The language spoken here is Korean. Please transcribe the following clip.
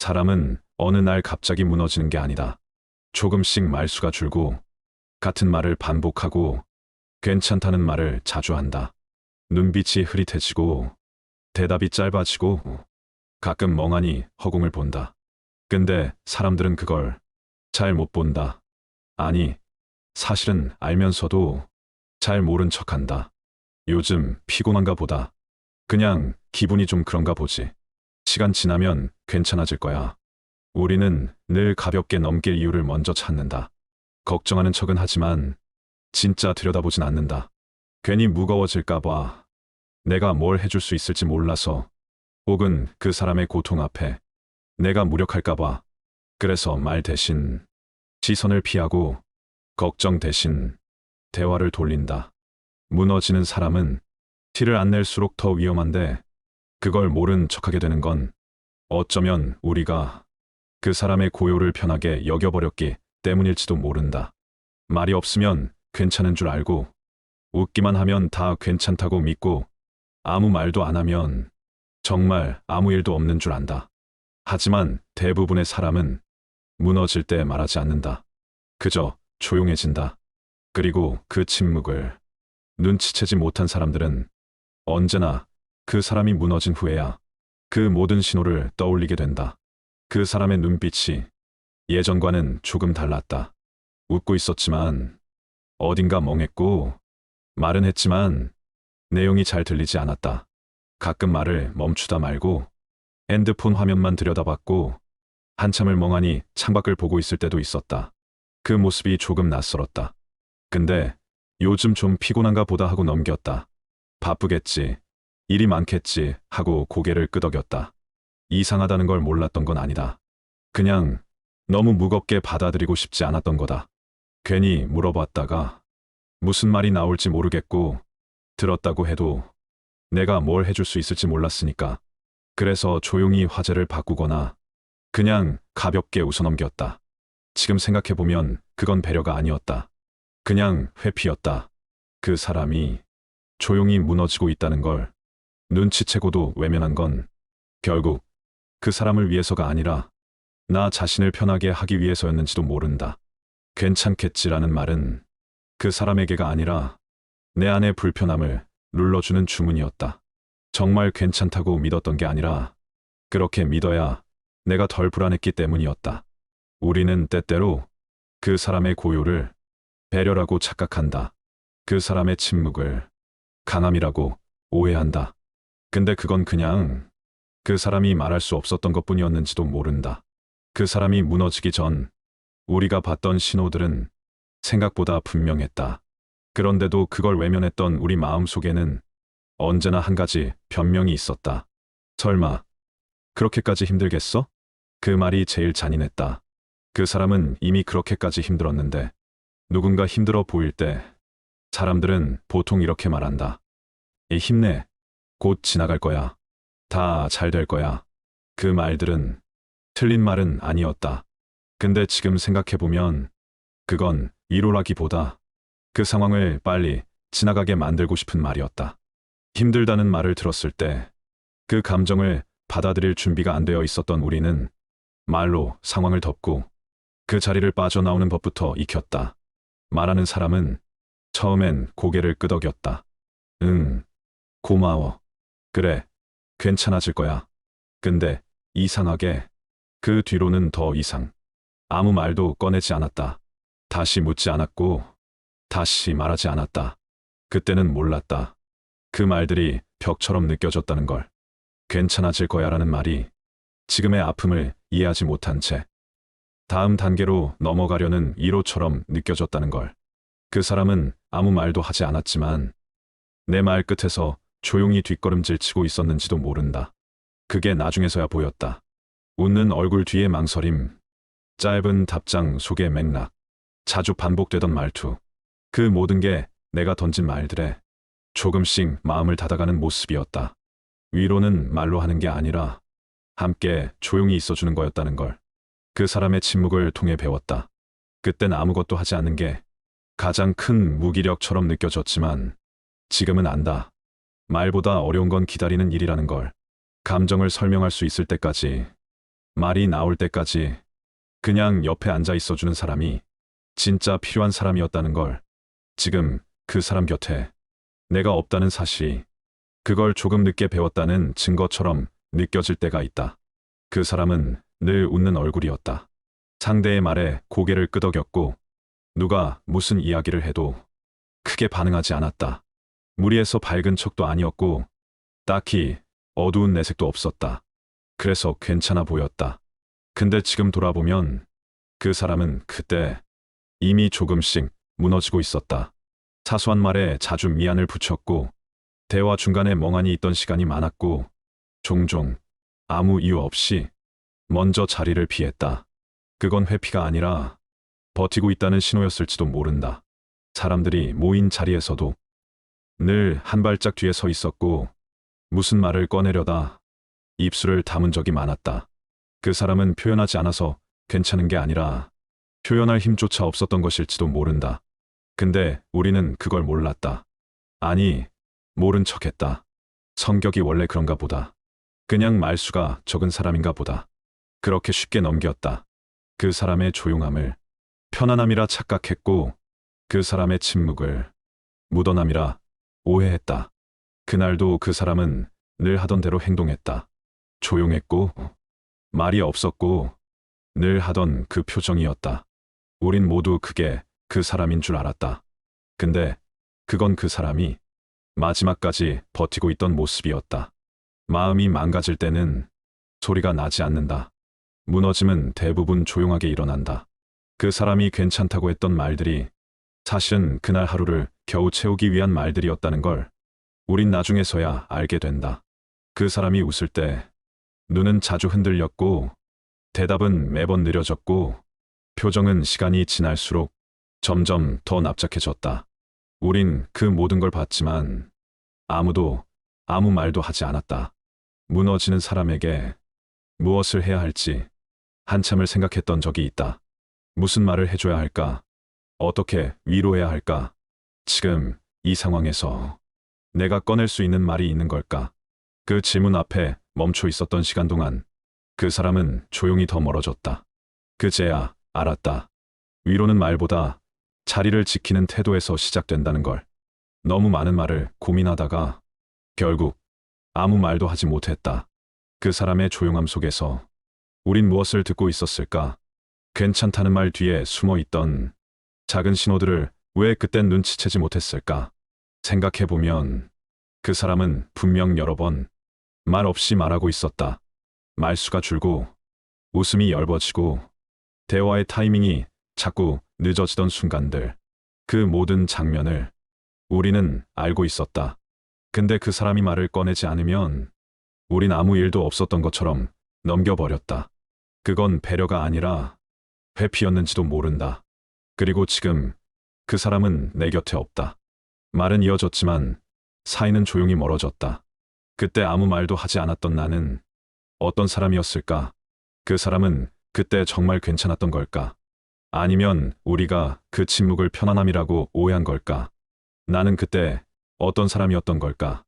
사람은 어느 날 갑자기 무너지는 게 아니다. 조금씩 말수가 줄고 같은 말을 반복하고 괜찮다는 말을 자주 한다. 눈빛이 흐릿해지고 대답이 짧아지고 가끔 멍하니 허공을 본다. 근데 사람들은 그걸 잘 못 본다. 아니, 사실은 알면서도 잘 모른 척한다. 요즘 피곤한가 보다. 그냥 기분이 좀 그런가 보지. 시간 지나면 괜찮아질 거야. 우리는 늘 가볍게 넘길 이유를 먼저 찾는다. 걱정하는 척은 하지만 진짜 들여다보진 않는다. 괜히 무거워질까 봐, 내가 뭘 해줄 수 있을지 몰라서, 혹은 그 사람의 고통 앞에 내가 무력할까 봐. 그래서 말 대신 시선을 피하고 걱정 대신 대화를 돌린다. 무너지는 사람은 티를 안 낼수록 더 위험한데, 그걸 모른 척하게 되는 건 어쩌면 우리가 그 사람의 고요를 편하게 여겨버렸기 때문일지도 모른다. 말이 없으면 괜찮은 줄 알고, 웃기만 하면 다 괜찮다고 믿고, 아무 말도 안 하면 정말 아무 일도 없는 줄 안다. 하지만 대부분의 사람은 무너질 때 말하지 않는다. 그저 조용해진다. 그리고 그 침묵을 눈치채지 못한 사람들은 언제나 그 사람이 무너진 후에야 그 모든 신호를 떠올리게 된다. 그 사람의 눈빛이 예전과는 조금 달랐다. 웃고 있었지만 어딘가 멍했고, 말은 했지만 내용이 잘 들리지 않았다. 가끔 말을 멈추다 말고 핸드폰 화면만 들여다봤고 한참을 멍하니 창밖을 보고 있을 때도 있었다. 그 모습이 조금 낯설었다. 근데 요즘 좀 피곤한가 보다 하고 넘겼다. 바쁘겠지, 일이 많겠지 하고 고개를 끄덕였다. 이상하다는 걸 몰랐던 건 아니다. 그냥 너무 무겁게 받아들이고 싶지 않았던 거다. 괜히 물어봤다가 무슨 말이 나올지 모르겠고, 들었다고 해도 내가 뭘 해줄 수 있을지 몰랐으니까. 그래서 조용히 화제를 바꾸거나 그냥 가볍게 웃어넘겼다. 지금 생각해보면 그건 배려가 아니었다. 그냥 회피였다. 그 사람이 조용히 무너지고 있다는 걸 눈치채고도 외면한 건 결국 그 사람을 위해서가 아니라 나 자신을 편하게 하기 위해서였는지도 모른다. 괜찮겠지라는 말은 그 사람에게가 아니라 내 안의 불편함을 눌러주는 주문이었다. 정말 괜찮다고 믿었던 게 아니라 그렇게 믿어야 내가 덜 불안했기 때문이었다. 우리는 때때로 그 사람의 고요를 배려라고 착각한다. 그 사람의 침묵을 강함이라고 오해한다. 근데 그건 그냥 그 사람이 말할 수 없었던 것뿐이었는지도 모른다. 그 사람이 무너지기 전 우리가 봤던 신호들은 생각보다 분명했다. 그런데도 그걸 외면했던 우리 마음속에는 언제나 한 가지 변명이 있었다. 설마 그렇게까지 힘들겠어? 그 말이 제일 잔인했다. 그 사람은 이미 그렇게까지 힘들었는데, 누군가 힘들어 보일 때 사람들은 보통 이렇게 말한다. 힘내. 곧 지나갈 거야. 다 잘 될 거야. 그 말들은 틀린 말은 아니었다. 근데 지금 생각해보면 그건 위로라기보다 그 상황을 빨리 지나가게 만들고 싶은 말이었다. 힘들다는 말을 들었을 때 그 감정을 받아들일 준비가 안 되어 있었던 우리는 말로 상황을 덮고 그 자리를 빠져나오는 법부터 익혔다. 말하는 사람은 처음엔 고개를 끄덕였다. 응, 고마워. 그래, 괜찮아질 거야. 근데 이상하게 그 뒤로는 더 이상 아무 말도 꺼내지 않았다. 다시 묻지 않았고 다시 말하지 않았다. 그때는 몰랐다. 그 말들이 벽처럼 느껴졌다는 걸. 괜찮아질 거야라는 말이 지금의 아픔을 이해하지 못한 채 다음 단계로 넘어가려는 위로처럼 느껴졌다는 걸. 그 사람은 아무 말도 하지 않았지만 내 말 끝에서 조용히 뒷걸음질 치고 있었는지도 모른다. 그게 나중에서야 보였다. 웃는 얼굴 뒤의 망설임, 짧은 답장 속의 맥락, 자주 반복되던 말투. 그 모든 게 내가 던진 말들에 조금씩 마음을 닫아가는 모습이었다. 위로는 말로 하는 게 아니라 함께 조용히 있어주는 거였다는 걸. 그 사람의 침묵을 통해 배웠다. 그땐 아무것도 하지 않는 게 가장 큰 무기력처럼 느껴졌지만 지금은 안다. 말보다 어려운 건 기다리는 일이라는 걸. 감정을 설명할 수 있을 때까지 말이 나올 때까지 그냥 옆에 앉아 있어주는 사람이 진짜 필요한 사람이었다는 걸, 지금 그 사람 곁에 내가 없다는 사실이 그걸 조금 늦게 배웠다는 증거처럼 느껴질 때가 있다. 그 사람은 늘 웃는 얼굴이었다. 상대의 말에 고개를 끄덕였고 누가 무슨 이야기를 해도 크게 반응하지 않았다. 무리해서 밝은 척도 아니었고 딱히 어두운 내색도 없었다. 그래서 괜찮아 보였다. 근데 지금 돌아보면 그 사람은 그때 이미 조금씩 무너지고 있었다. 사소한 말에 자주 미안을 붙였고 대화 중간에 멍하니 있던 시간이 많았고 종종 아무 이유 없이 먼저 자리를 피했다. 그건 회피가 아니라 버티고 있다는 신호였을지도 모른다. 사람들이 모인 자리에서도 늘 한 발짝 뒤에 서 있었고 무슨 말을 꺼내려다 입술을 다문 적이 많았다. 그 사람은 표현하지 않아서 괜찮은 게 아니라 표현할 힘조차 없었던 것일지도 모른다. 근데 우리는 그걸 몰랐다. 아니, 모른 척했다. 성격이 원래 그런가 보다. 그냥 말수가 적은 사람인가 보다. 그렇게 쉽게 넘겼다. 그 사람의 조용함을 편안함이라 착각했고 그 사람의 침묵을 무던함이라 오해했다. 그날도 그 사람은 늘 하던 대로 행동했다. 조용했고 말이 없었고 늘 하던 그 표정이었다. 우린 모두 그게 그 사람인 줄 알았다. 근데 그건 그 사람이 마지막까지 버티고 있던 모습이었다. 마음이 망가질 때는 소리가 나지 않는다. 무너짐은 대부분 조용하게 일어난다. 그 사람이 괜찮다고 했던 말들이 사실은 그날 하루를 겨우 채우기 위한 말들이었다는 걸 우린 나중에서야 알게 된다. 그 사람이 웃을 때 눈은 자주 흔들렸고 대답은 매번 느려졌고 표정은 시간이 지날수록 점점 더 납작해졌다. 우린 그 모든 걸 봤지만 아무도 아무 말도 하지 않았다. 무너지는 사람에게 무엇을 해야 할지 한참을 생각했던 적이 있다. 무슨 말을 해줘야 할까? 어떻게 위로해야 할까? 지금 이 상황에서 내가 꺼낼 수 있는 말이 있는 걸까? 그 질문 앞에 멈춰 있었던 시간 동안 그 사람은 조용히 더 멀어졌다. 그제야 알았다. 위로는 말보다 자리를 지키는 태도에서 시작된다는 걸. 너무 많은 말을 고민하다가 결국 아무 말도 하지 못했다. 그 사람의 조용함 속에서 우린 무엇을 듣고 있었을까? 괜찮다는 말 뒤에 숨어 있던 작은 신호들을 왜 그땐 눈치채지 못했을까? 생각해보면 그 사람은 분명 여러 번 말 없이 말하고 있었다. 말수가 줄고 웃음이 엷어지고 대화의 타이밍이 자꾸 늦어지던 순간들, 그 모든 장면을 우리는 알고 있었다. 근데 그 사람이 말을 꺼내지 않으면 우린 아무 일도 없었던 것처럼 넘겨버렸다. 그건 배려가 아니라 회피였는지도 모른다. 그리고 지금 그 사람은 내 곁에 없다. 말은 이어졌지만 사이는 조용히 멀어졌다. 그때 아무 말도 하지 않았던 나는 어떤 사람이었을까? 그 사람은 그때 정말 괜찮았던 걸까? 아니면 우리가 그 침묵을 편안함이라고 오해한 걸까? 나는 그때 어떤 사람이었던 걸까?